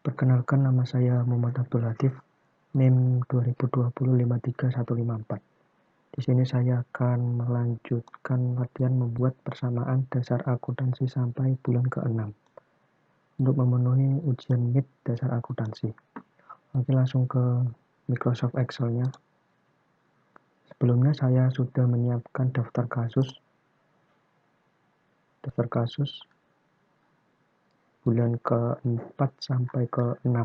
Perkenalkan, nama saya Muhammad Abdul Latif, NIM 2020 53154. Di sini saya akan melanjutkan latihan membuat persamaan dasar akuntansi sampai bulan ke-6 untuk memenuhi ujian MIT dasar akuntansi. Oke, langsung ke Microsoft Excel-nya. Sebelumnya saya sudah menyiapkan daftar kasus bulan ke-4 sampai ke-6.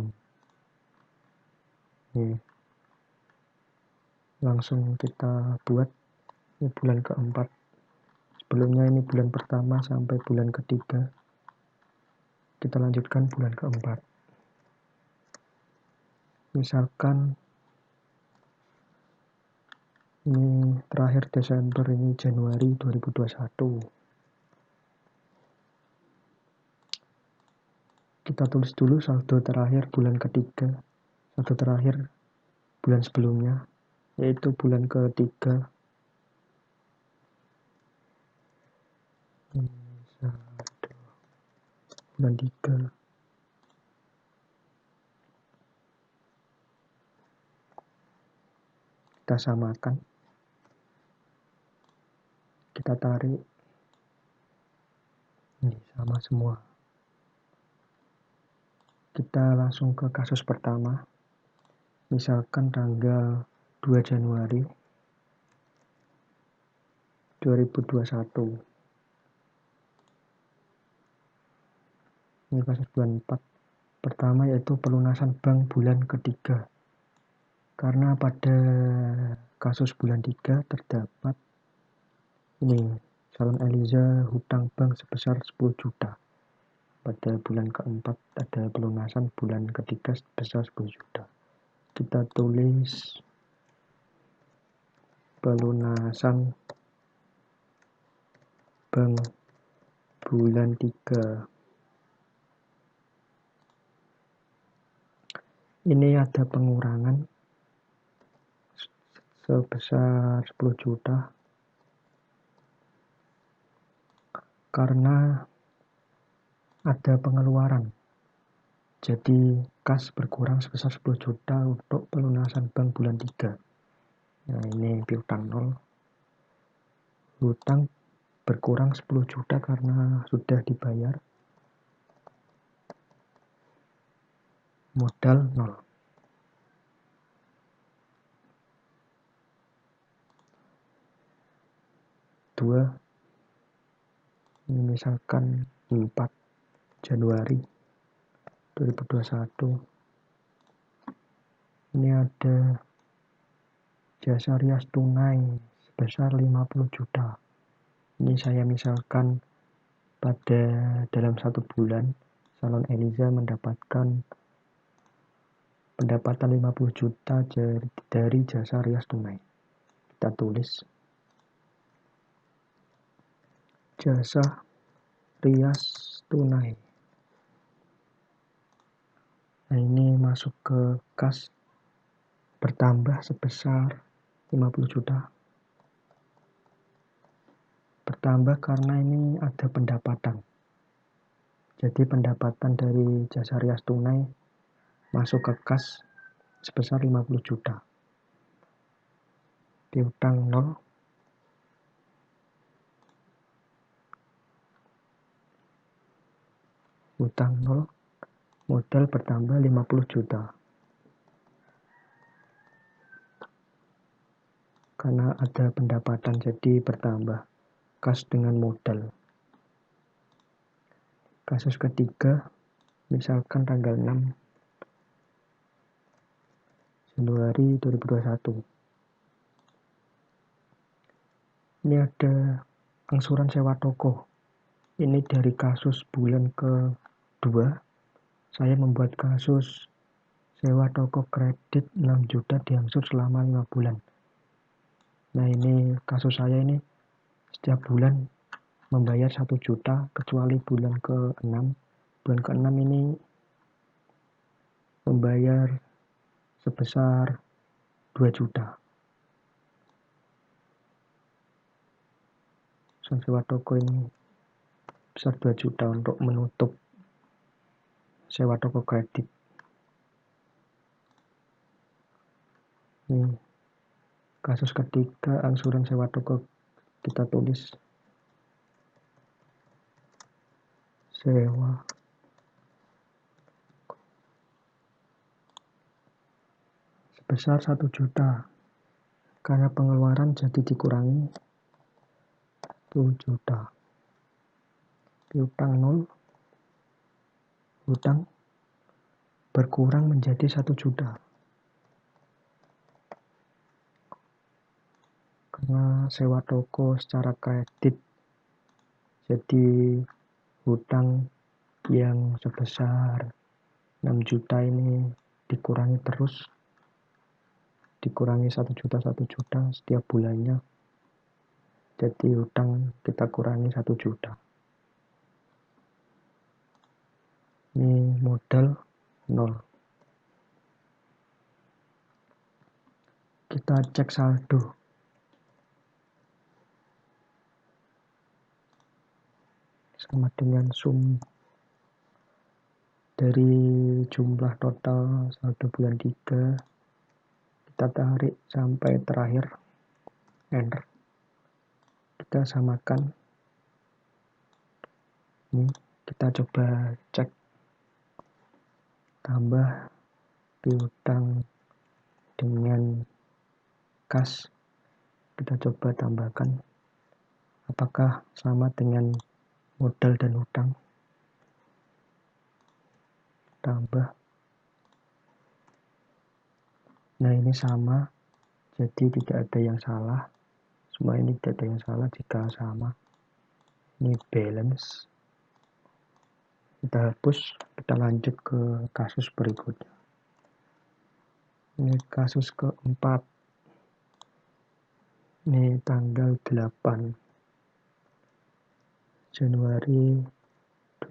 Nih, langsung kita buat ini bulan ke-4. Sebelumnya ini bulan pertama sampai bulan ketiga. Kita lanjutkan bulan ke-4. Misalkan ini terakhir Desember, ini Januari 2021. Kita tulis dulu saldo terakhir bulan ketiga, saldo terakhir bulan sebelumnya, yaitu bulan ketiga. Bulan 3. Kita samakan. Kita tarik. Ini sama semua. Kita langsung ke kasus pertama. Misalkan tanggal 2 Januari 2021. Ini kasus bulan 4. Pertama yaitu pelunasan bank bulan ketiga. Karena pada kasus bulan 3 terdapat ini calon Eliza hutang bank sebesar 10 juta. Pada bulan ke-4 ada pelunasan bulan ketiga sebesar 10 juta. Kita tulis pelunasan bank bulan 3. Ini ada pengurangan sebesar 10 juta karena ada pengeluaran. Jadi kas berkurang sebesar 10 juta untuk pelunasan bank bulan 3. Nah, ini piutang 0. Hutang berkurang 10 juta karena sudah dibayar. Modal 0. Ini misalkan 4 Januari 2021. Ini ada jasa rias tunai sebesar 50 juta. Ini saya misalkan pada dalam 1 bulan salon Eliza mendapatkan pendapatan 50 juta dari jasa rias tunai. Kita tulis jasa rias tunai. Nah, ini masuk ke kas bertambah sebesar 50 juta. Bertambah karena ini ada pendapatan. Jadi pendapatan dari jasa rias tunai masuk ke kas sebesar 50 juta. Piutang 0. Hutang 0. Modal bertambah 50 juta. Karena ada pendapatan jadi bertambah kas dengan modal. Kasus ketiga, misalkan tanggal 6 Januari 2021. Ini ada angsuran sewa toko. Ini dari kasus bulan ke-2. Saya membuat kasus sewa toko kredit 6 juta diangsur selama 5 bulan. Nah, ini kasus saya ini setiap bulan membayar 1 juta kecuali bulan ke-6. Bulan ke-6 ini membayar sebesar 2 juta. Sewa toko ini besar 2 juta untuk menutup sewa toko kredit. Kasus ketiga, angsuran sewa toko, kita tulis sewa sebesar 1 juta. Karena pengeluaran jadi dikurangi 1 juta. Piutang 0, hutang berkurang menjadi 1 juta. Karena sewa toko secara kredit, jadi hutang yang sebesar 6 juta ini dikurangi terus, dikurangi 1 juta setiap bulannya, jadi hutang kita kurangi 1 juta. Ini modal 0. Kita cek saldo. Sama dengan sum dari jumlah total saldo bulan 3, kita tarik sampai terakhir, enter. Kita samakan. Ini kita coba cek, tambah piutang dengan kas, kita coba tambahkan apakah sama dengan modal dan hutang. Tambah. Nah, ini sama, jadi tidak ada yang salah. Semua ini tidak ada yang salah jika sama. Ini balance. Kita hapus, kita lanjut ke kasus berikutnya. Ini kasus keempat. Ini tanggal 8 Januari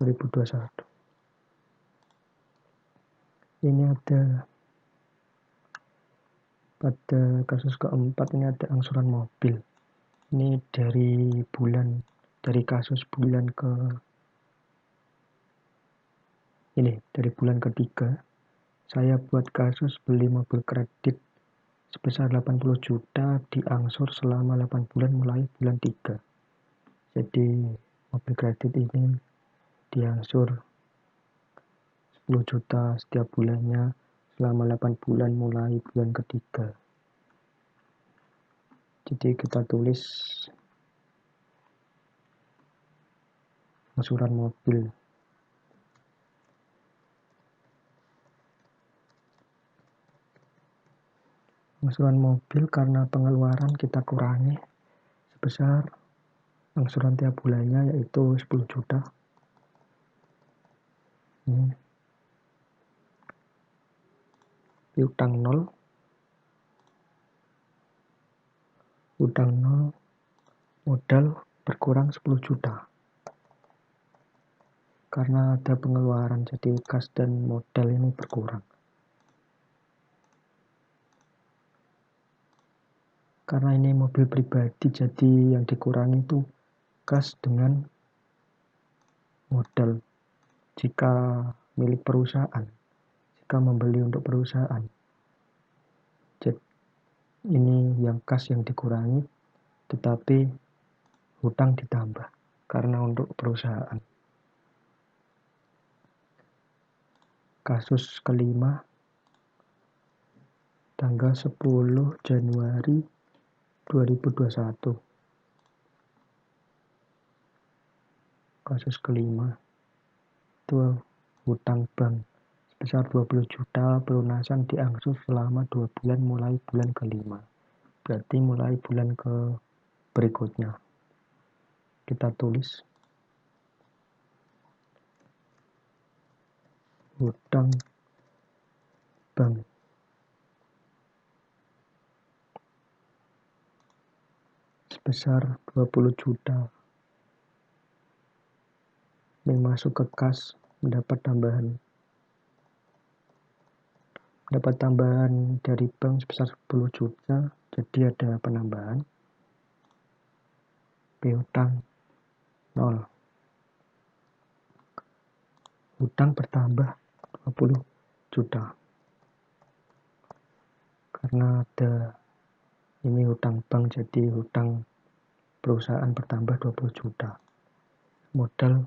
2021. Ini ada, pada kasus keempat ini ada angsuran mobil. Ini dari kasus bulan dari bulan ketiga. Saya buat kasus beli mobil kredit sebesar 80 juta diangsur selama 8 bulan mulai bulan 3. Jadi mobil kredit ini diangsur 10 juta setiap bulannya selama 8 bulan mulai bulan ketiga. Jadi kita tulis angsuran mobil. Angsuran mobil karena pengeluaran kita kurangi sebesar angsuran tiap bulannya yaitu 10 juta. Ini piutang 0, hutang 0, modal berkurang 10 juta. Karena ada pengeluaran, jadi kas dan modal ini berkurang. Karena ini mobil pribadi, jadi yang dikurangi itu kas dengan modal. Jika milik perusahaan, jika membeli untuk perusahaan, jadi ini yang kas yang dikurangi, tetapi hutang ditambah karena untuk perusahaan. Kasus kelima, tanggal 10 Januari 2021. Kasus kelima itu hutang bank sebesar 20 juta, pelunasan diangsur selama 2 bulan mulai bulan kelima. Berarti mulai bulan ke berikutnya. Kita tulis hutang bank sebesar 20 juta. Ini masuk ke kas, mendapat tambahan dari bank sebesar 10 juta, jadi ada penambahan. Piutang 0. Hutang bertambah 20 juta. Karena ada Ini hutang bank, jadi hutang perusahaan bertambah 20 juta. Modal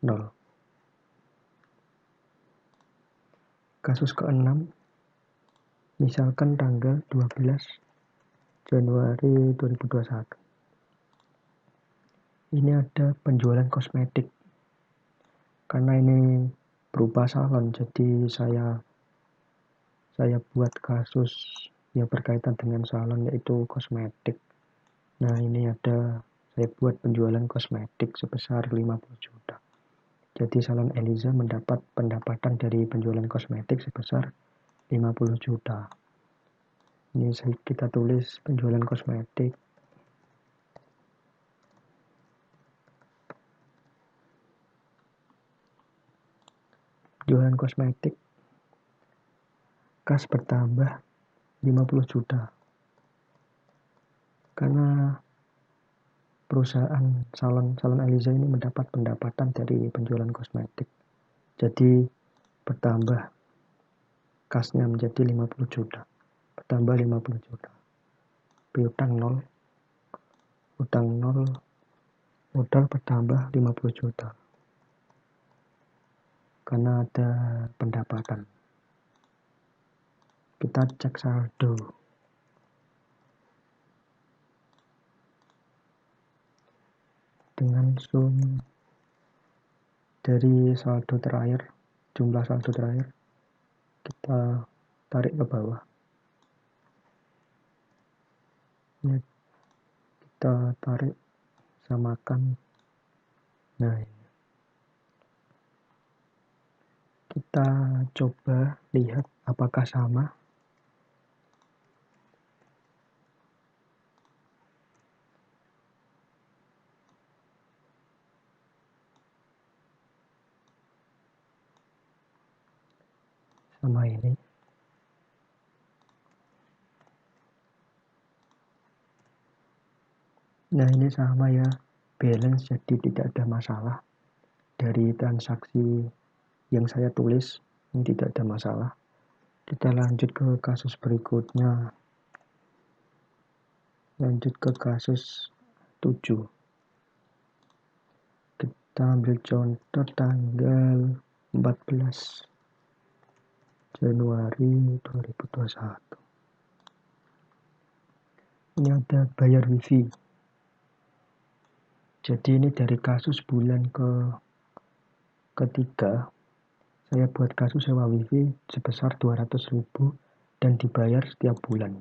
0. Kasus ke-6, misalkan tanggal 12 Januari 2021. Ini ada penjualan kosmetik. Karena ini berupa salon, jadi saya buat kasus yang berkaitan dengan salon, yaitu kosmetik. Nah, ini ada saya buat penjualan kosmetik sebesar 50 juta. Jadi salon Eliza mendapat pendapatan dari penjualan kosmetik sebesar 50 juta. Ini kita tulis penjualan kosmetik. Penjualan kosmetik, kas bertambah 50 juta. Karena perusahaan salon Eliza ini mendapat pendapatan dari penjualan kosmetik. Jadi bertambah kasnya menjadi 50 juta. Bertambah 50 juta. Piutang 0. Utang 0. Modal bertambah 50 juta. Karena ada pendapatan. Kita cek saldo. Dengan sum dari saldo terakhir, jumlah saldo terakhir, kita tarik ke bawah. Ini kita tarik, samakan. Nah, ini. Kita coba lihat apakah sama. Sama ini. Nah, ini sama ya, balance, jadi tidak ada masalah. Dari transaksi yang saya tulis, ini tidak ada masalah. Kita lanjut ke kasus berikutnya. Lanjut ke kasus 7. Kita ambil contoh tanggal 14 Januari 2021. Ini ada bayar wifi. Jadi ini dari kasus bulan ketiga, saya buat kasus sewa wifi sebesar 200.000 dan dibayar setiap bulan.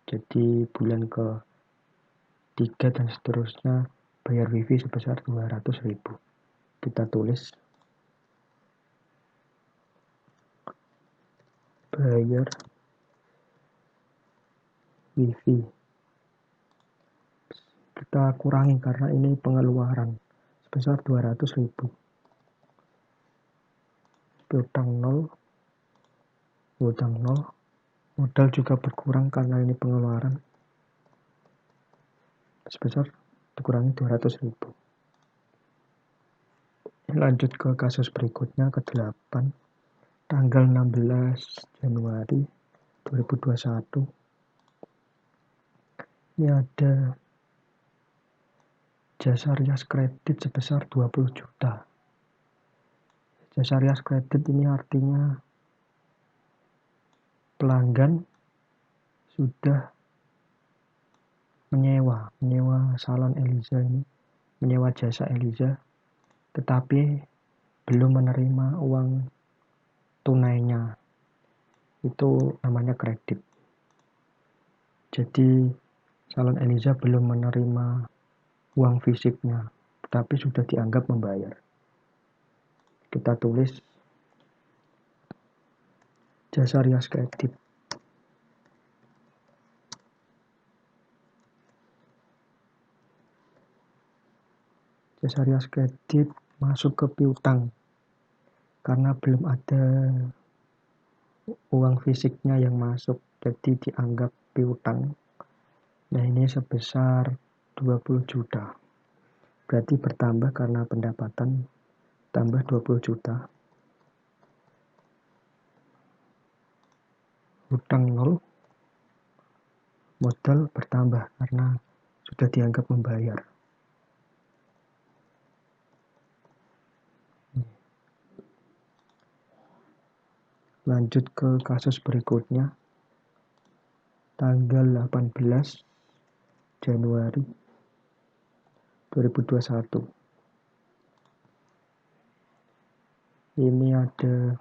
Jadi bulan ke-3 dan seterusnya bayar wifi sebesar 200.000. Kita tulis bayar wifi. Kita kurangi karena ini pengeluaran sebesar 200.000. Piutang 0, hutang 0, modal juga berkurang karena ini pengeluaran sebesar dikurangi 200.000. Lanjut ke kasus berikutnya, ke-8, tanggal 16 Januari 2021. Ini ada jasa rias kredit sebesar 20 juta. Jasa rias kredit ini artinya pelanggan sudah menyewa salon Eliza ini, menyewa jasa Eliza, tetapi belum menerima uang tunainya. Itu namanya kredit. Jadi salon Eliza belum menerima uang fisiknya, tetapi sudah dianggap membayar. Kita tulis jasa rias kredit. Jasa rias kredit masuk ke piutang karena belum ada uang fisiknya yang masuk, jadi dianggap piutang. Nah, ini sebesar 20 juta. Berarti bertambah karena pendapatan, tambah 20 juta. Utang 0, modal bertambah karena sudah dianggap membayar. Lanjut ke kasus berikutnya. Tanggal 18 Januari 2021. Ini ada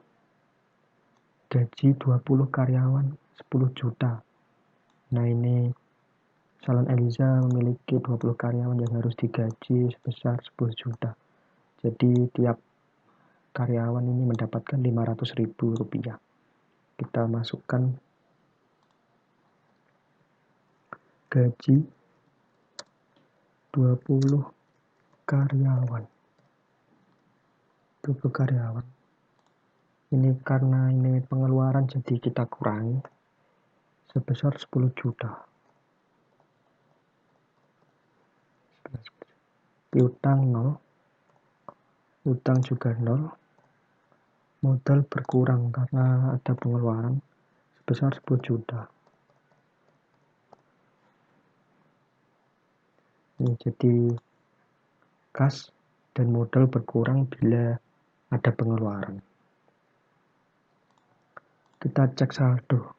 gaji 20 karyawan 10 juta. Nah, ini Salon Eliza memiliki 20 karyawan yang harus digaji sebesar 10 juta. Jadi tiap karyawan ini mendapatkan 500.000 rupiah. Kita masukkan gaji 20 karyawan. 20 karyawan. Ini karena ini pengeluaran, jadi kita kurangi sebesar 10 juta. Piutang 0, utang juga 0, modal berkurang karena ada pengeluaran sebesar 10 juta. Ini jadi kas dan modal berkurang bila ada pengeluaran. Kita cek saldo.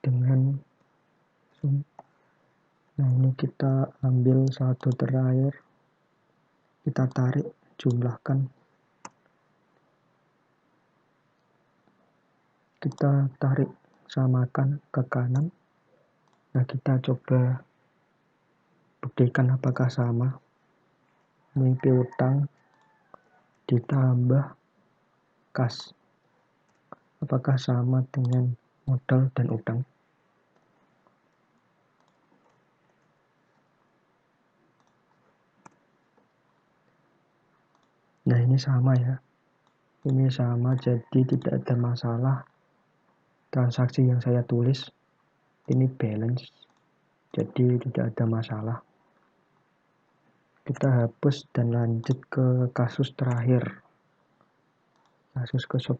Dengan nah, ini kita ambil saldo terakhir, kita tarik, jumlahkan, kita tarik, samakan ke kanan. Nah, kita coba buktikan apakah sama. Ini piutang ditambah kas, apakah sama dengan modal dan utang. Nah, ini sama ya, ini sama, jadi tidak ada masalah. Transaksi yang saya tulis ini balance, jadi tidak ada masalah. Kita hapus dan lanjut ke kasus terakhir, kasus ke-10,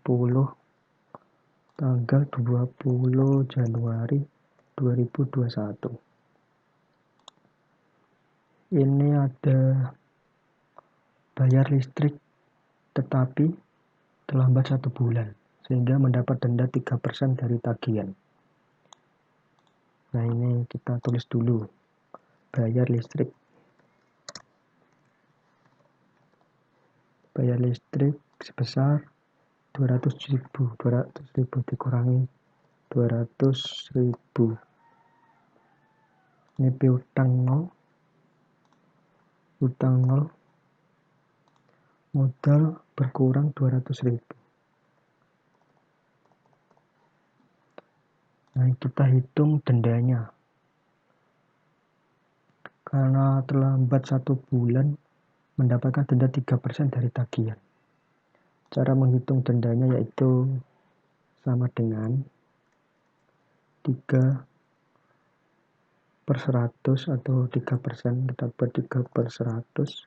tanggal 20 Januari 2021. Ini ada bayar listrik tetapi terlambat 1 bulan, sehingga mendapat denda 3% dari tagihan. Nah, ini kita tulis dulu, bayar listrik sebesar 200.000, 200.000 dikurangi 200.000. Ini piutang 0, utang 0, modal berkurang 200.000. Nah, kita hitung dendanya. Karena terlambat 1 bulan, mendapatkan denda 3% dari tagihan. Cara menghitung dendanya yaitu sama dengan 3/100 atau 3%. Kita buat 3/100.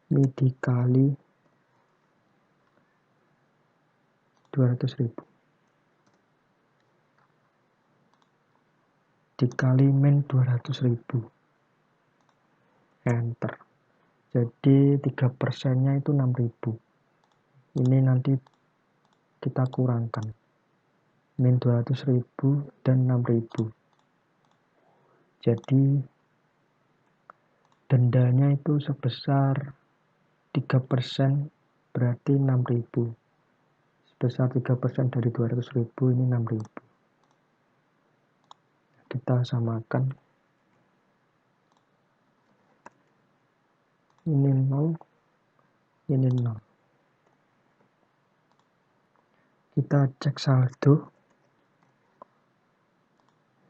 Ini dikali 200.000. Dikali min 200.000. Enter. Jadi 3%-nya itu 6.000. Ini nanti kita kurangkan. Min 200.000 dan 6.000. Jadi dendanya itu sebesar 3%, berarti 6.000. Sebesar 3% dari 200.000, ini 6.000. Kita samakan. Ini 0, ini 0. Kita cek saldo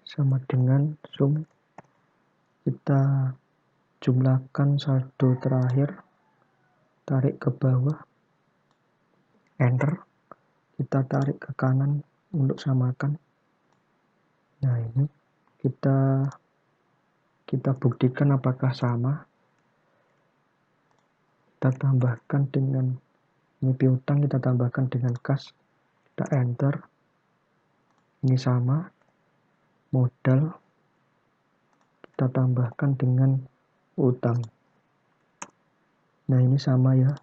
sama dengan sum. Kita jumlahkan saldo terakhir, tarik ke bawah, enter. Kita tarik ke kanan untuk samakan. Nah, ini kita buktikan apakah sama. Kita tambahkan dengan Ini piutang kita tambahkan dengan kas, kita enter. Ini sama, modal kita tambahkan dengan utang. Nah, ini sama ya.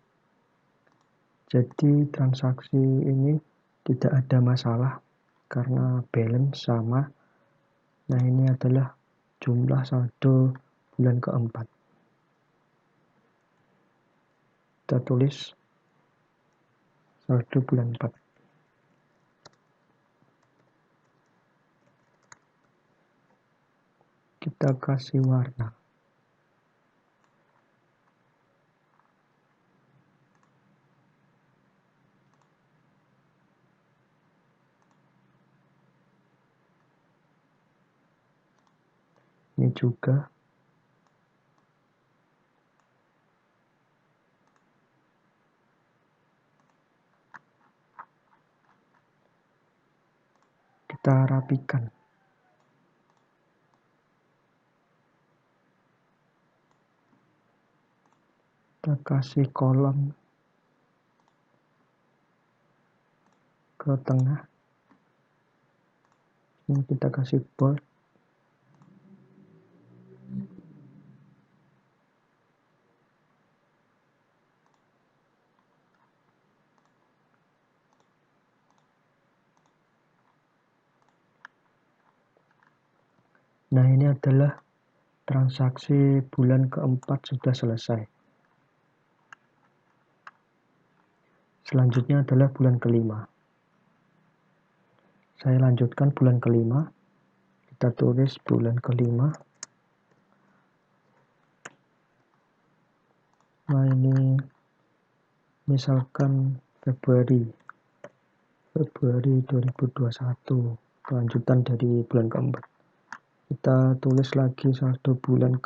Jadi transaksi ini tidak ada masalah karena balance sama. Nah, ini adalah jumlah saldo bulan keempat. Kita tulis saldo bulan 4. Kita kasih warna. Ini juga. Kita rapikan. Kita kasih kolom ke tengah. Ini kita kasih bold. Nah, ini adalah transaksi bulan keempat sudah selesai. Selanjutnya adalah bulan kelima. Saya lanjutkan bulan kelima. Kita tulis bulan kelima. Nah, ini misalkan Februari 2021, kelanjutan dari bulan keempat. Kita tulis lagi saldo bulan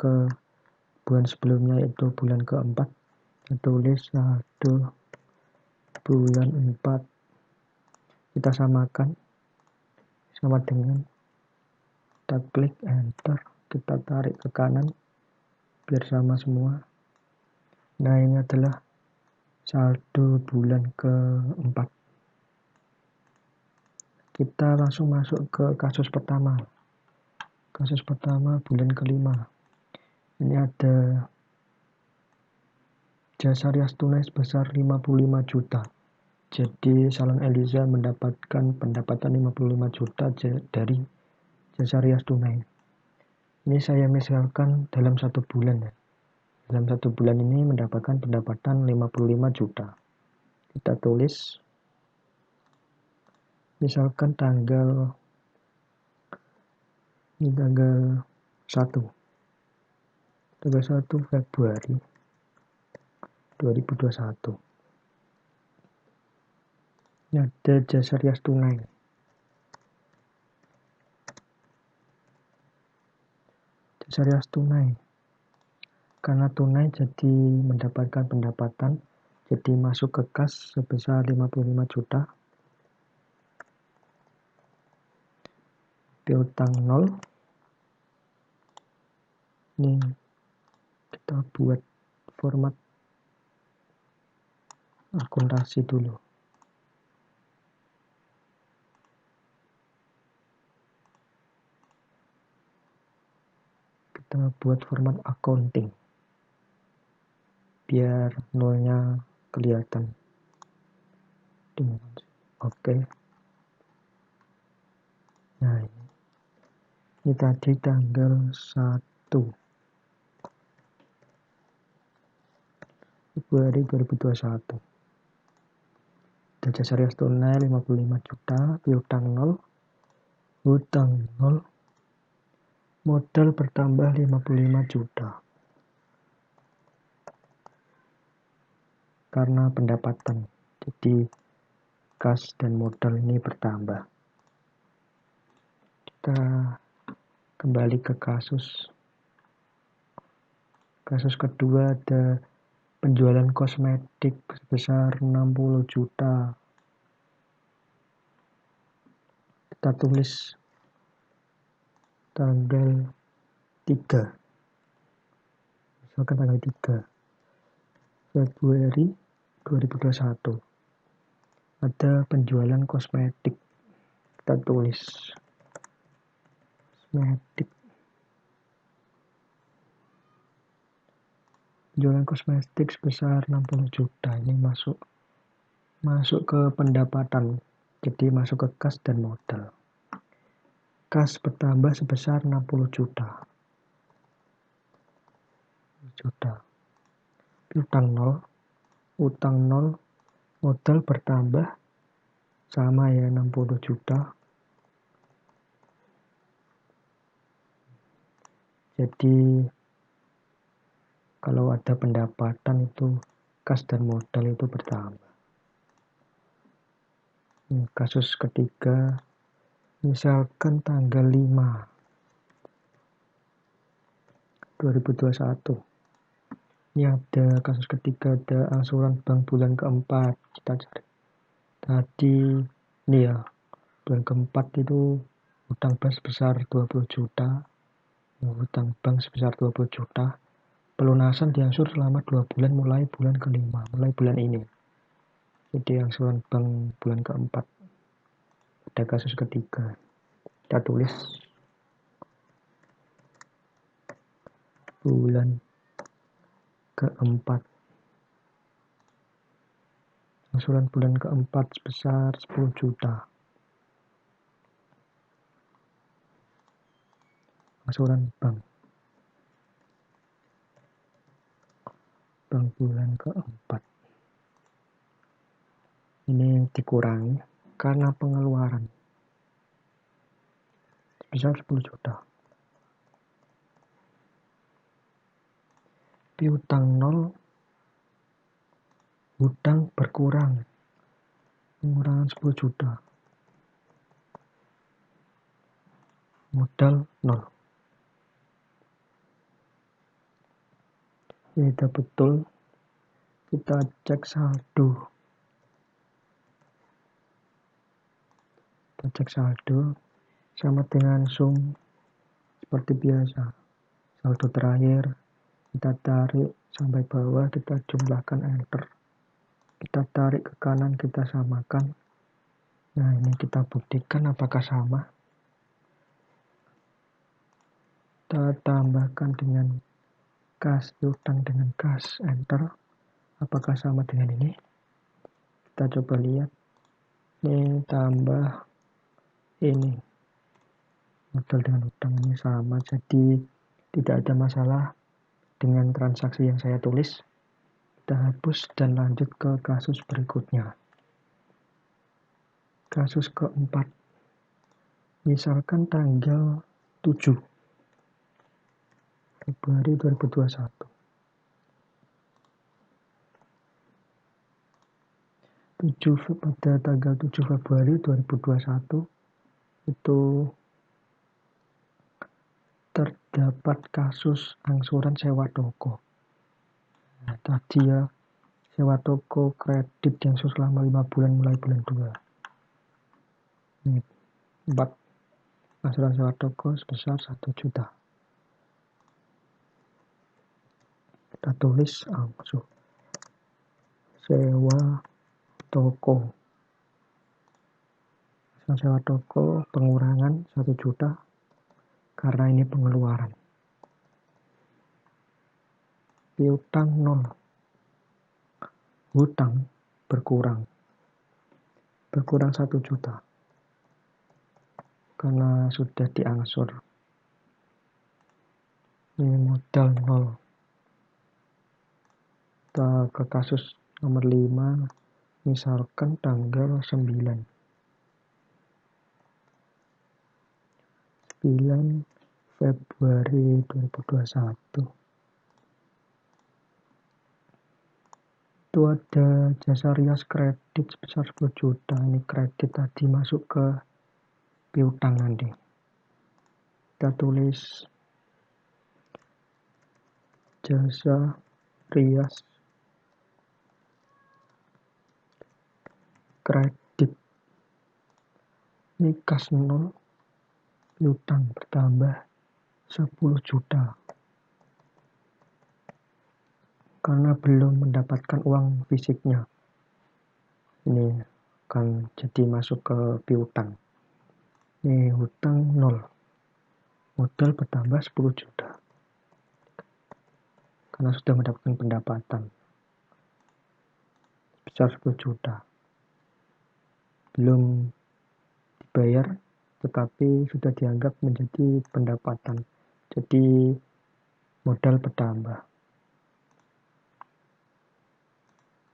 sebelumnya, yaitu bulan keempat. Kita tulis saldo bulan 4. Kita samakan sama dengan, kita klik enter, kita tarik ke kanan biar sama semua. Nah, ini adalah saldo bulan keempat. Kita langsung masuk ke kasus pertama. Kasus pertama bulan kelima. Ini ada jasa rias tunai sebesar 55 juta. Jadi Salon Eliza mendapatkan pendapatan 55 juta dari jasa rias tunai. Ini saya misalkan dalam 1 bulan ya. Dalam 1 bulan ini mendapatkan pendapatan 55 juta. Kita tulis misalkan tanggal 1 Februari 2021. Ini ada jasa rias tunai. Jasa rias tunai. Karena tunai jadi mendapatkan pendapatan, jadi masuk ke kas sebesar 55 juta. Piutang 0. Ini kita buat format akuntansi dulu. Kita buat format accounting biar nolnya kelihatan. Oke. Nah, ini tadi tanggal 1 Februari 2021. Jasa rias tunai 55 juta, piutang 0, hutang 0, modal bertambah 55 juta. Karena pendapatan, jadi kas dan modal ini bertambah. Kita kembali ke kasus kedua, ada penjualan kosmetik sebesar 60 juta. Kita tulis tanggal 3. Misalkan tanggal 3 Februari 2021. Ada penjualan kosmetik. Kita tulis kosmetik. Penjualan kosmetik sebesar 60 juta. Ini masuk ke pendapatan. Jadi masuk ke kas dan modal. Kas bertambah sebesar 60 juta. Utang 0, modal bertambah sama ya 60 juta. Jadi kalau ada pendapatan itu kas dan modal itu bertambah. Kasus ketiga, misalkan tanggal 5 2021. Ini ada kasus ketiga, ada angsuran bank bulan keempat. Kita cari. Tadi ini ya, bulan keempat itu hutang bank sebesar 20 juta. Hutang bank sebesar 20 juta. Pelunasan diangsur selama 2 bulan mulai bulan kelima, mulai bulan ini. Jadi angsuran bank bulan keempat. Ada kasus ketiga. Kita tulis bulan keempat. Angsuran bulan keempat sebesar 10 juta. Angsuran bank bulan keempat. Ini dikurangi karena pengeluaran sebesar 10 juta. Piutang 0, hutang berkurang, pengurangan 10 juta. Modal 0. Ini udah betul. Kita cek saldo. Sama dengan sum seperti biasa. Saldo terakhir kita tarik sampai bawah, kita jumlahkan, enter. Kita tarik ke kanan, kita samakan. Nah, ini kita buktikan apakah sama. Kita tambahkan dengan kas, piutang dengan kas, enter. Apakah sama dengan ini? Kita coba lihat. Ini tambah ini. Modal dengan hutang ini sama, jadi tidak ada masalah dengan transaksi yang saya tulis. Kita hapus dan lanjut ke kasus berikutnya. Kasus keempat. Misalkan tanggal 7 Februari 2021. Pada tanggal 7 Februari 2021 itu terdapat kasus angsuran sewa toko. Nah, tadi ya, sewa toko kredit yang selama 5 bulan mulai bulan 2. Ini 4. Angsuran sewa toko sebesar 1 juta. Kita tulis angsuran sewa toko. Angsuran sewa toko pengurangan 1 juta karena ini pengeluaran. Piutang 0. Hutang berkurang 1 juta karena sudah diangsur. Ini modal 0. Kita ke kasus nomor 5, misalkan tanggal 9 Februari 2021. Itu ada jasa rias kredit sebesar 10 juta. Ini kredit tadi masuk ke piutang nanti. Kita tulis jasa rias kredit. Ini kas 0, piutang bertambah 10 juta. karena belum mendapatkan uang fisiknya. Ini akan jadi masuk ke piutang. Ini hutang 0, modal bertambah 10 juta karena sudah mendapatkan pendapatan sebesar 10 juta. Belum dibayar tetapi sudah dianggap menjadi pendapatan, jadi modal bertambah.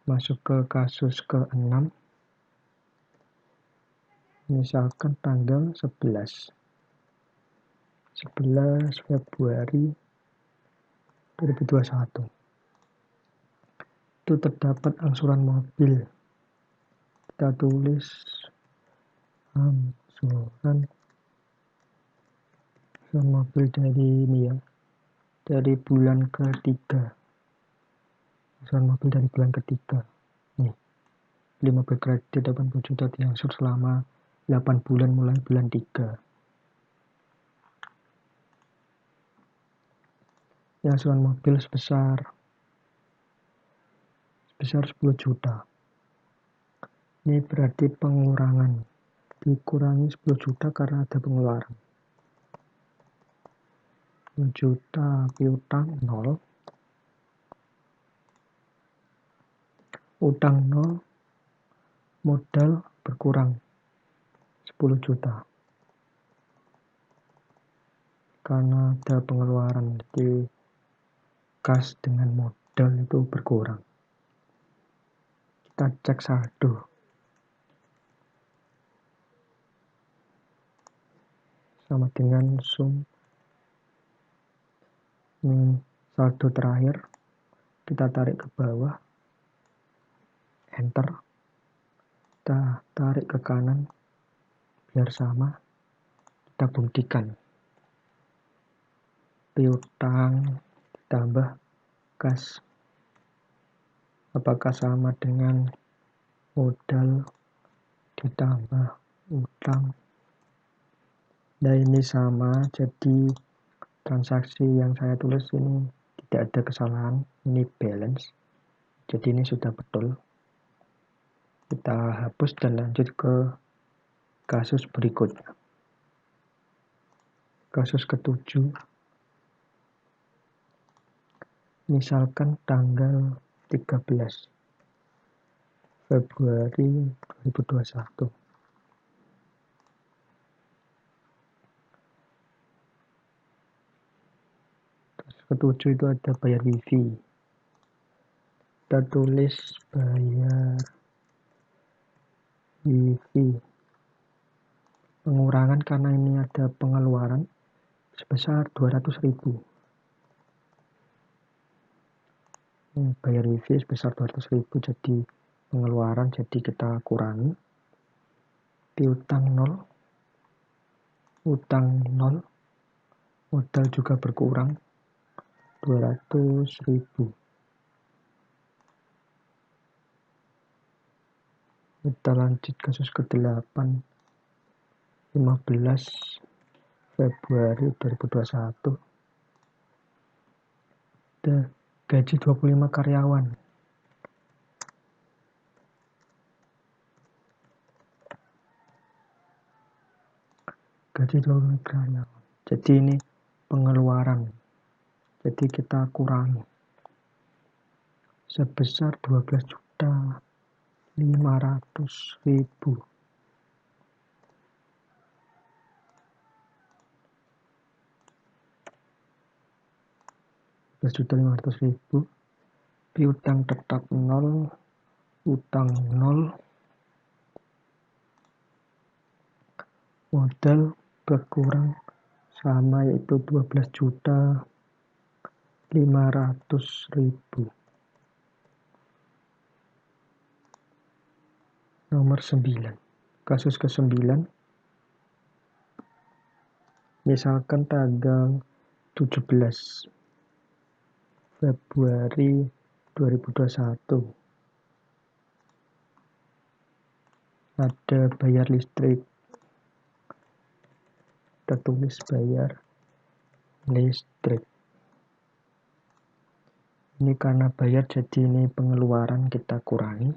Masuk ke kasus ke-6, misalkan tanggal 11 Februari 2021 itu terdapat angsuran mobil. Kita tulis angsuran mobil dari ini ya, dari bulan ketiga. Angsuran mobil dari bulan ketiga. Nih, beli mobil kredit 80 juta diangsur selama 8 bulan mulai bulan 3. Angsuran mobil sebesar 10 juta. Ini berarti pengurangan. Dikurangi 10 juta karena ada pengeluaran. 10 juta piutang 0. Utang 0. Modal berkurang 10 juta. Karena ada pengeluaran, jadi kas dengan modal itu berkurang. Kita cek saldo. Sama dengan sum. Ini saldo terakhir. Kita tarik ke bawah. Enter. Kita tarik ke kanan. Biar sama. Kita buktikan. Piutang ditambah kas. Apakah sama dengan modal ditambah utang? Nah, ini sama, jadi transaksi yang saya tulis ini tidak ada kesalahan, ini balance, jadi ini sudah betul. Kita hapus dan lanjut ke kasus berikutnya. Kasus ke-7, misalkan tanggal 13 Februari 2021. Ketujuh itu ada bayar wifi. Kita tulis bayar wifi. Pengurangan karena ini ada pengeluaran sebesar 200.000. Bayar wifi sebesar 200.000 jadi pengeluaran, jadi kita kurangi. Piutang 0, utang 0, modal juga berkurang 200.000. Kita lanjut kasus ke-8, 15 Februari 2021. Ada gaji 25 karyawan. Gaji 25 karyawan. Jadi ini pengeluaran. Jadi kita kurangi sebesar 12.500.000. Piutang tetap 0, utang 0, modal berkurang sama, yaitu 12.500.000. Nomor 9, kasus ke-9, misalkan tanggal 17 Februari 2021. Ada bayar listrik. Kita tulis bayar listrik. Ini karena bayar, jadi ini pengeluaran kita kurangi.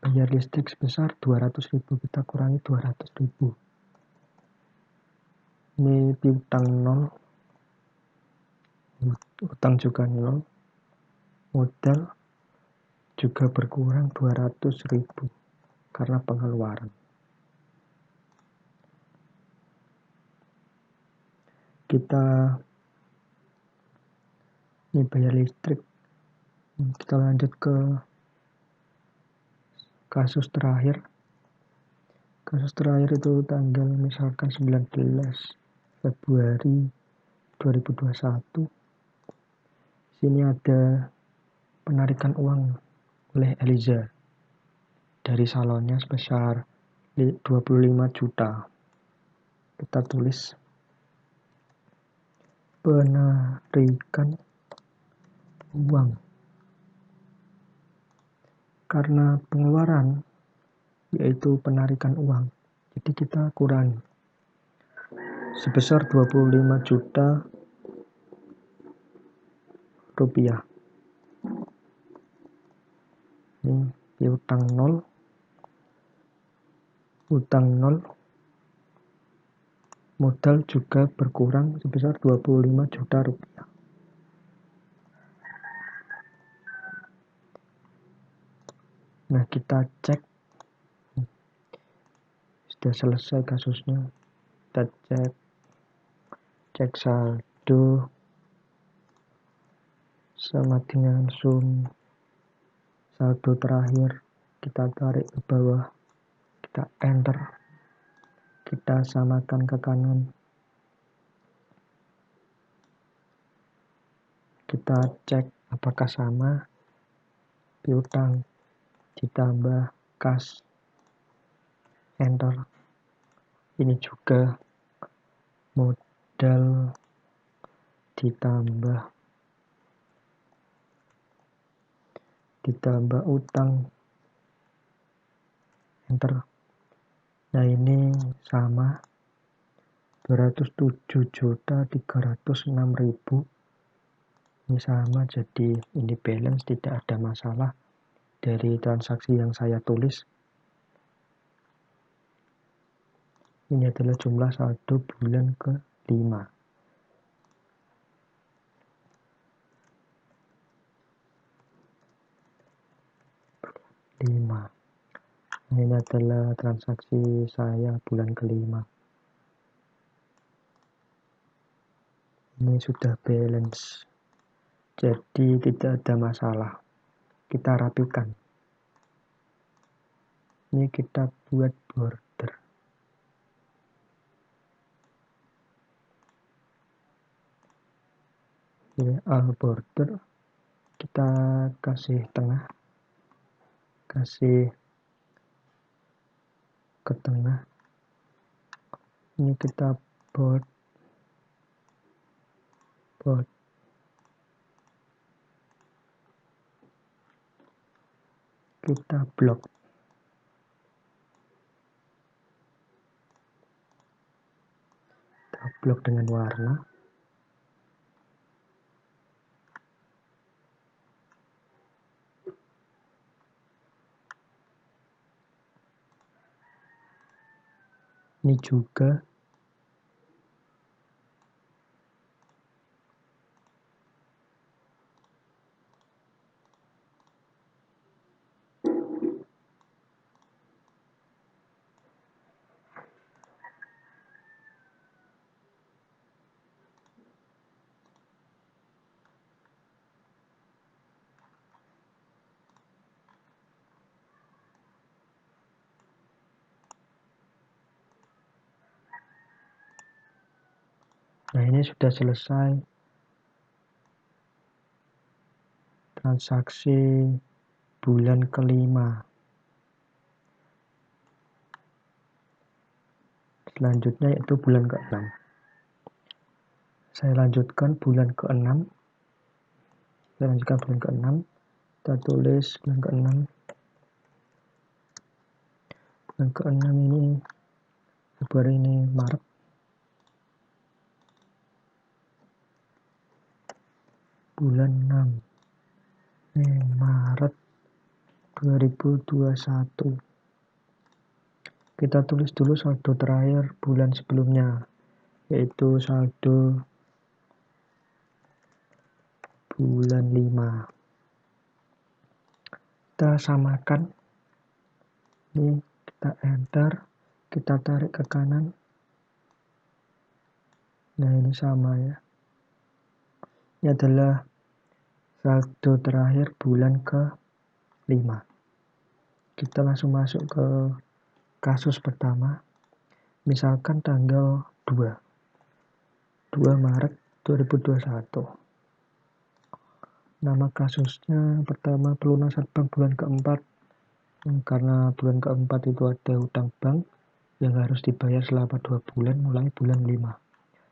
Bayar listrik sebesar 200.000, kita kurangi 200.000. Ini piutang 0, utang juga 0, modal juga berkurang 200.000 karena pengeluaran. Kita ini bayar listrik. Kita lanjut ke kasus terakhir. Kasus terakhir itu tanggal misalkan 19 Februari 2021. Sini ada penarikan uang oleh Eliza dari salonnya sebesar 25 juta. Kita tulis penarikan uang. Karena pengeluaran yaitu penarikan uang, jadi kita kurangi sebesar 25 juta rupiah. Ini piutang 0, utang 0, modal juga berkurang sebesar 25 juta rupiah. Nah, kita cek. Sudah selesai kasusnya. Kita cek saldo sama dengan sum saldo terakhir. Kita tarik ke bawah, kita enter, kita samakan ke kanan, kita cek apakah sama. Piutang ditambah kas, enter. Ini juga modal ditambah utang, enter. Nah, ini sama 207.306.000. Ini sama, jadi ini balance, tidak ada masalah dari transaksi yang saya tulis. Ini adalah jumlah saldo bulan ke-5. Ini adalah transaksi saya bulan ke-5. Ini sudah balance, jadi tidak ada masalah. Kita rapikan. Ini kita buat border. Ini all border. Kita kasih tengah, kasih ke tengah. Ini kita bold. Kita blok. Kita blok dengan warna. Ini juga. Nah, ini sudah selesai transaksi bulan ke-5. Selanjutnya yaitu bulan ke-6. Saya lanjutkan bulan ke-6. Kita tulis bulan ke-6. Bulan ke-6 ini Februari, ini Maret. bulan 6 Maret 2021. Kita tulis dulu saldo terakhir bulan sebelumnya, yaitu saldo bulan 5. Kita samakan, ini kita enter, kita tarik ke kanan. Nah, ini sama ya. Ini adalah saldo terakhir bulan ke-5. Kita langsung masuk ke kasus pertama. Misalkan tanggal 2 Maret 2021. Nama kasusnya pertama pelunasan bank bulan keempat. Karena bulan keempat itu ada hutang bank yang harus dibayar selama 2 bulan mulai bulan 5.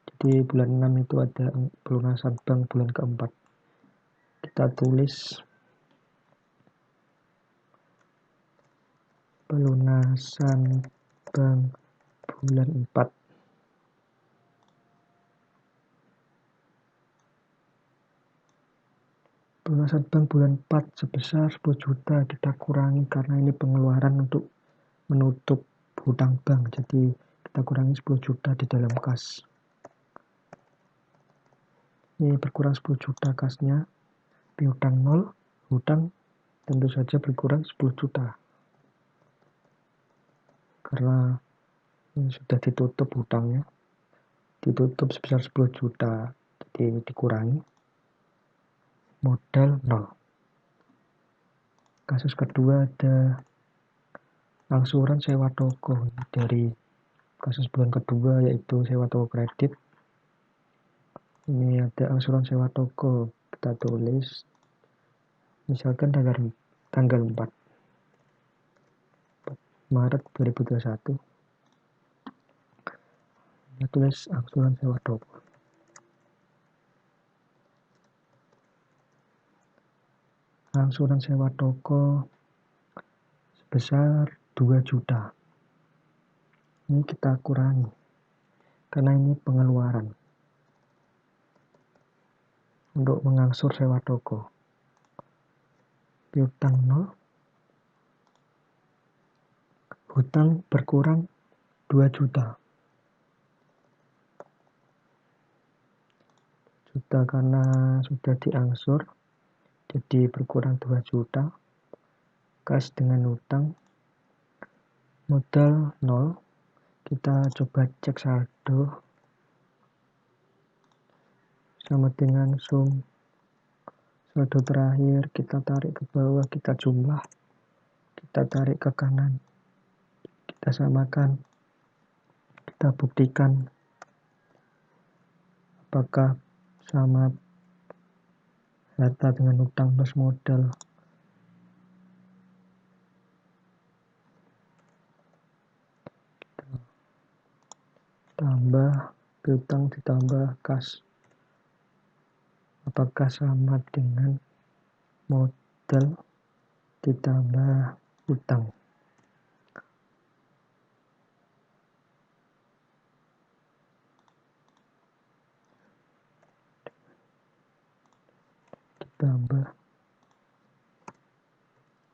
Jadi bulan 6 itu ada pelunasan bank bulan keempat. Kita tulis pelunasan bank bulan 4. Pelunasan bank bulan 4 sebesar 10 juta kita kurangi karena ini pengeluaran untuk menutup hutang bank. Jadi kita kurangi 10 juta di dalam kas. Ini berkurang 10 juta kasnya. Piutang 0, hutang tentu saja berkurang 10 juta. Karena ini sudah ditutup hutangnya. Ditutup sebesar 10 juta. Jadi dikurangi. Modal 0. Kasus kedua ada angsuran sewa toko. Dari kasus bulan kedua yaitu sewa toko kredit. Ini ada angsuran sewa toko. Kita tulis misalkan tanggal 4 Maret 2021. Kita tulis angsuran sewa toko. Angsuran sewa toko sebesar 2 juta. Ini kita kurangi karena ini pengeluaran untuk mengangsur sewa toko. Piutang 0, hutang berkurang 2 juta. Karena sudah diangsur, jadi berkurang 2 juta. Kas dengan hutang, modal 0. Kita coba cek saldo sama dengan sum saldo terakhir. Kita tarik ke bawah, kita jumlah, kita tarik ke kanan, kita samakan, kita buktikan apakah sama harta dengan hutang plus modal. Tambah piutang ditambah kas, apakah sama dengan modal ditambah hutang. Ditambah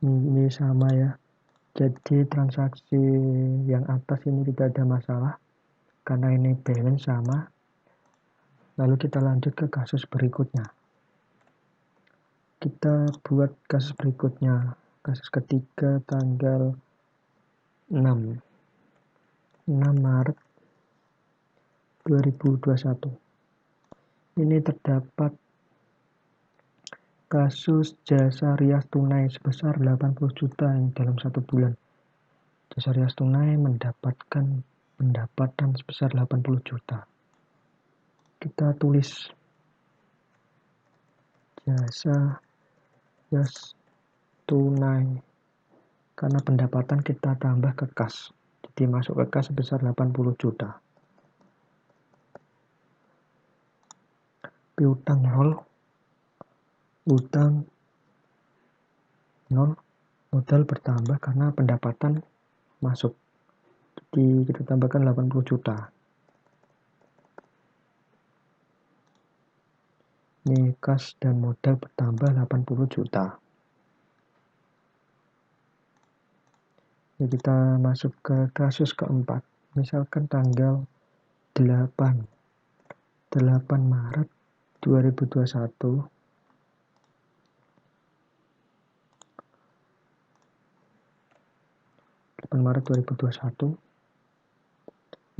ini sama ya. Jadi transaksi yang atas ini tidak ada masalah karena ini balance sama. Lalu kita lanjut ke kasus berikutnya. Kita buat kasus berikutnya. Kasus ketiga tanggal 6 Maret 2021. Ini terdapat kasus jasa rias tunai sebesar 80 juta yang dalam 1 bulan. Jasa rias tunai mendapatkan pendapatan sebesar 80 juta. Kita tulis jasa rias tunai karena pendapatan kita tambah ke kas. Jadi masuk ke kas sebesar 80 juta. Piutang 0, hutang 0, modal bertambah karena pendapatan masuk. Jadi kita tambahkan 80 juta. Ini kas dan modal bertambah 80 juta. Jadi kita masuk ke kasus keempat. Misalkan tanggal 8 Maret 2021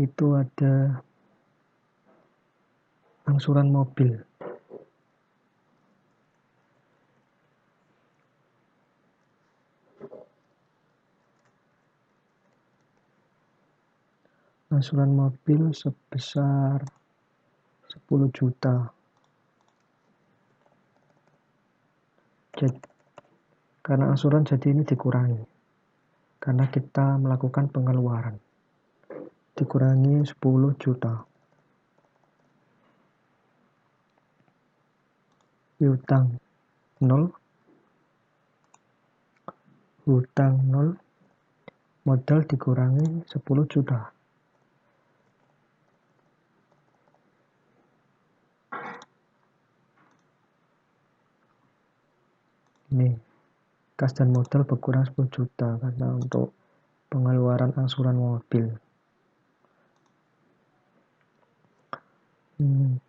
itu ada angsuran mobil. Angsuran mobil sebesar 10 juta. Jadi, karena angsuran jadi ini dikurangi. Karena kita melakukan pengeluaran. Dikurangi 10 juta. Piutang 0. Hutang 0. Modal dikurangi 10 juta. Ini kas dan modal berkurang 10 juta karena untuk pengeluaran angsuran mobil.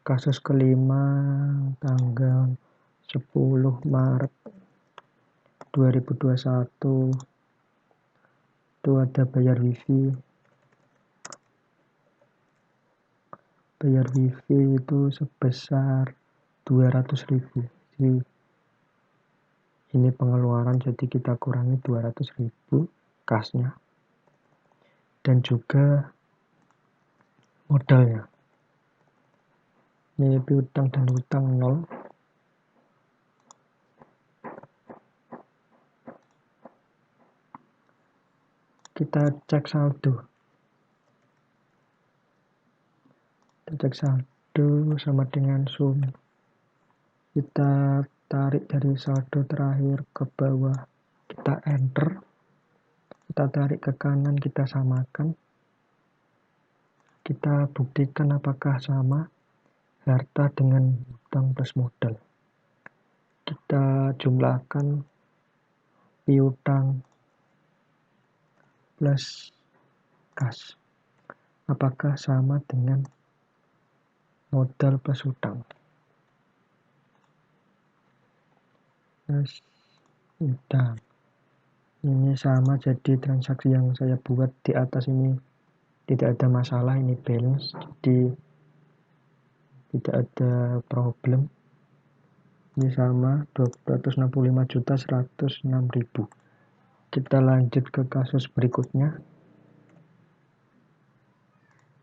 Kasus kelima tanggal 10 Maret 2021 itu ada bayar wifi. Bayar wifi itu sebesar 200.000. Jadi ini pengeluaran, jadi kita kurangi 200.000 kasnya. Dan juga modalnya. Ini piutang dan hutang 0. Kita cek saldo. Sama dengan sum. Kita tarik dari saldo terakhir ke bawah, kita enter. Kita tarik ke kanan, kita samakan. Kita buktikan apakah sama harta dengan hutang plus modal. Kita jumlahkan piutang plus kas. Apakah sama dengan modal plus hutang? Plus hutang. Ini sama, jadi transaksi yang saya buat di atas ini tidak ada masalah, ini balance, jadi tidak ada problem. Ini sama 265.106.000. Kita lanjut ke kasus berikutnya.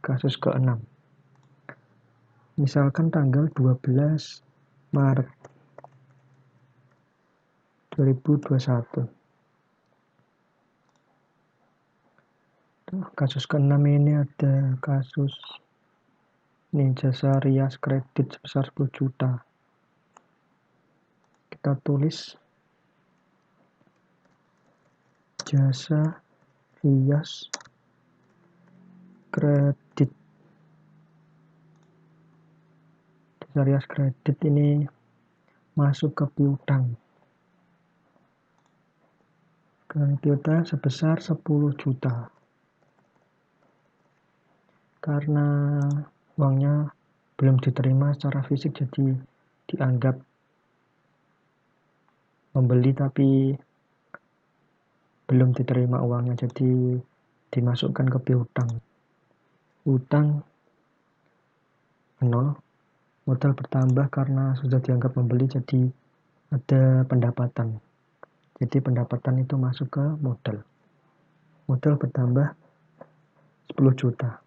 Kasus ke-6. Misalkan tanggal 12 Maret 2021. Kasus ke-6 ini ada kasus jasa rias kredit sebesar 10 juta. Kita tulis jasa rias kredit. Jasa rias kredit ini masuk ke piutang. Piutang sebesar 10 juta. Karena uangnya belum diterima secara fisik, jadi dianggap membeli tapi belum diterima uangnya, jadi dimasukkan ke piutang. Utang 0, modal bertambah karena sudah dianggap membeli, jadi ada pendapatan. Jadi pendapatan itu masuk ke modal. Modal bertambah 10 juta.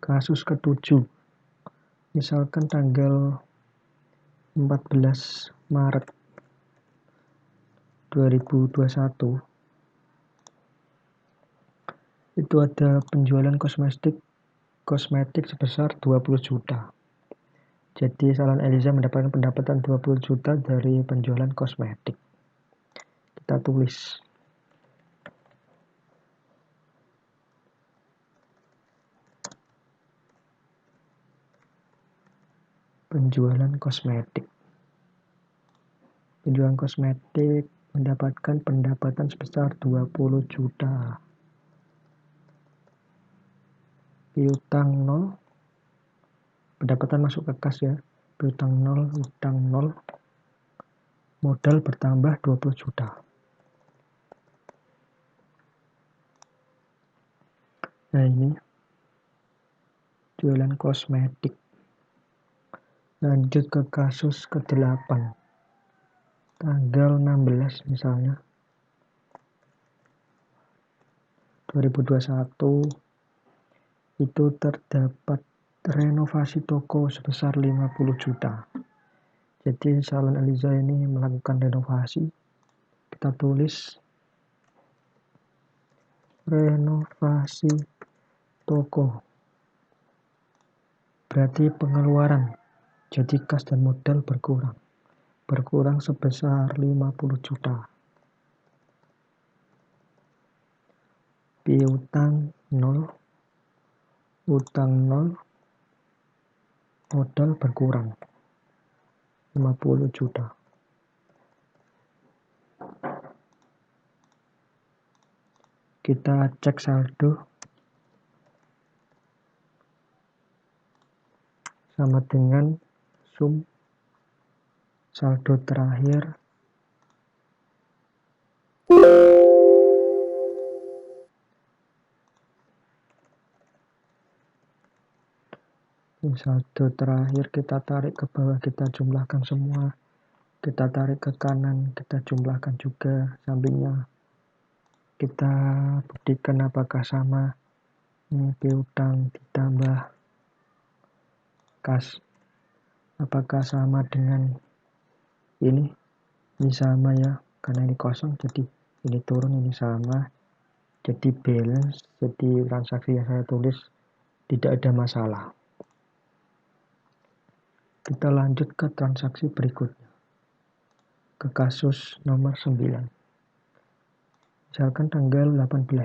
Kasus ke-7. Misalkan tanggal 14 Maret 2021 itu ada penjualan kosmetik sebesar 20 juta. Jadi Salon Eliza mendapatkan pendapatan 20 juta dari penjualan kosmetik. Kita tulis penjualan kosmetik. Penjualan kosmetik mendapatkan pendapatan sebesar 20 juta. Piutang 0, pendapatan masuk ke kas ya. Piutang 0, utang 0, modal bertambah 20 juta. Nah ini jualan kosmetik. Lanjut ke kasus ke-8. Tanggal 16 misalnya 2021 itu terdapat renovasi toko sebesar 50 juta. Jadi Salon Eliza ini melakukan renovasi. Kita tulis renovasi toko. Berarti pengeluaran. Jadi kas dan modal berkurang. Berkurang sebesar 50 juta. Piutang 0, utang 0, modal berkurang 50 juta. Kita cek saldo sama dengan sum saldo terakhir saldo terakhir kita tarik ke bawah, kita jumlahkan semua, kita tarik ke kanan, kita jumlahkan juga sampingnya, kita buktikan apakah sama. Ini piutang ditambah kas, apakah sama dengan ini sama ya, karena ini kosong jadi ini turun, ini sama, jadi balance, jadi transaksi yang saya tulis tidak ada masalah. Kita lanjut ke transaksi berikutnya, ke kasus nomor 9. Misalkan tanggal 18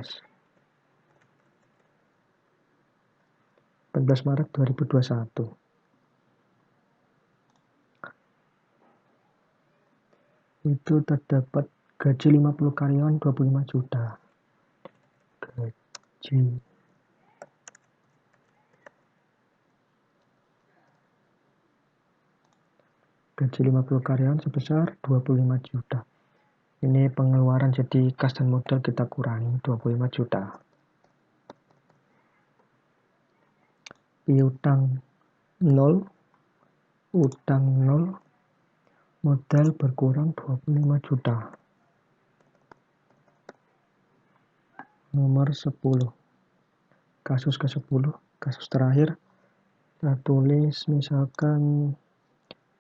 Maret 2021. Itu terdapat gaji 50 karyawan 25 juta. Gaji 50 karyawan sebesar 25 juta. Ini pengeluaran, jadi kas dan modal kita kurangi 25 juta. Piutang 0, utang 0, modal berkurang 25 juta. Nomor 10. Kasus ke-10, kasus terakhir. Kita tulis misalkan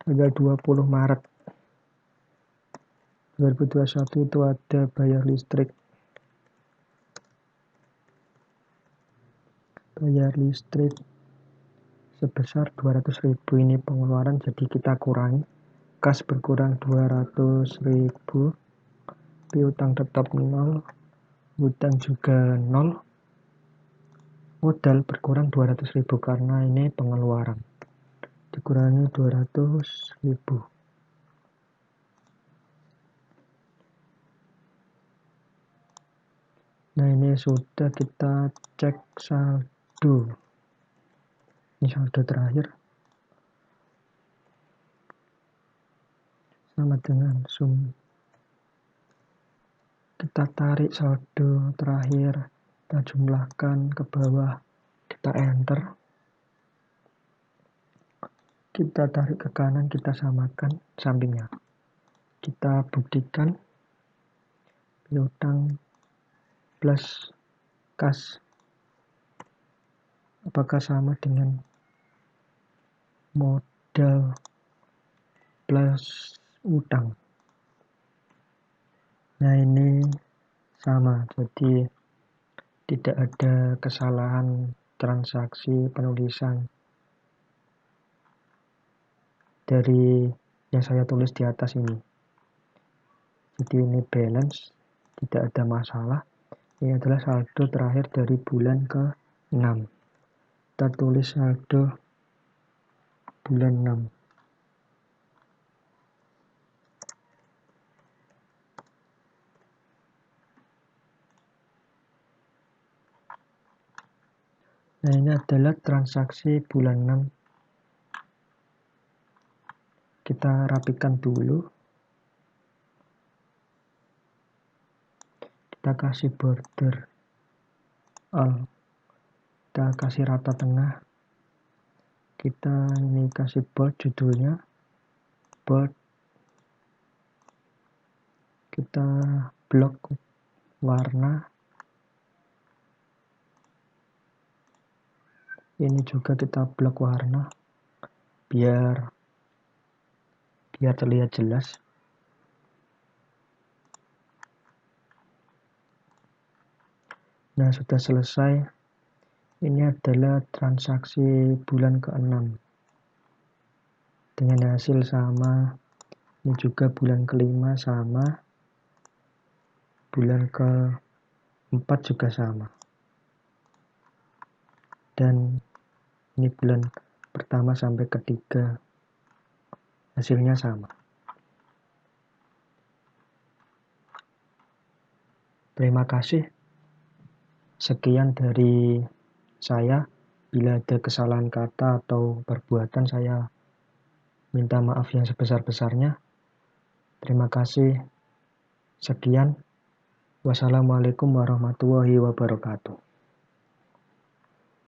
tanggal 20 Maret 2021 itu ada bayar listrik. Bayar listrik sebesar 200.000. Ini pengeluaran, jadi kita kurangi. Kas berkurang 200.000. Piutang tetap 0. Utang juga 0. Modal berkurang 200.000 karena ini pengeluaran. Dikurangi 200.000. Nah ini sudah, kita cek saldo. Ini saldo terakhir sama dengan sum. Kita tarik saldo terakhir, kita jumlahkan ke bawah, kita enter. Kita tarik ke kanan, kita samakan sampingnya. Kita buktikan piutang plus kas apakah sama dengan modal plus utang. Nah ini sama, jadi tidak ada kesalahan transaksi penulisan dari yang saya tulis di atas ini. Jadi ini balance, tidak ada masalah. Ini adalah saldo terakhir dari bulan ke-6. Kita tulis saldo bulan 6. Nah, ini adalah transaksi bulan 6. Kita rapikan dulu. Kita kasih border all. Kita kasih rata tengah. Kita ini kasih bold judulnya. Bold. Kita blok warna. Ini juga kita blok warna biar terlihat jelas. Nah, sudah selesai. Ini adalah transaksi bulan ke-6 dengan hasil sama. Ini juga bulan ke-5 sama, bulan ke-4 juga sama, dan ini bulan pertama sampai ketiga hasilnya sama. Terima kasih. Sekian dari saya. Bila ada kesalahan kata atau perbuatan, saya minta maaf yang sebesar-besarnya. Terima kasih. Sekian. Wassalamualaikum warahmatullahi wabarakatuh.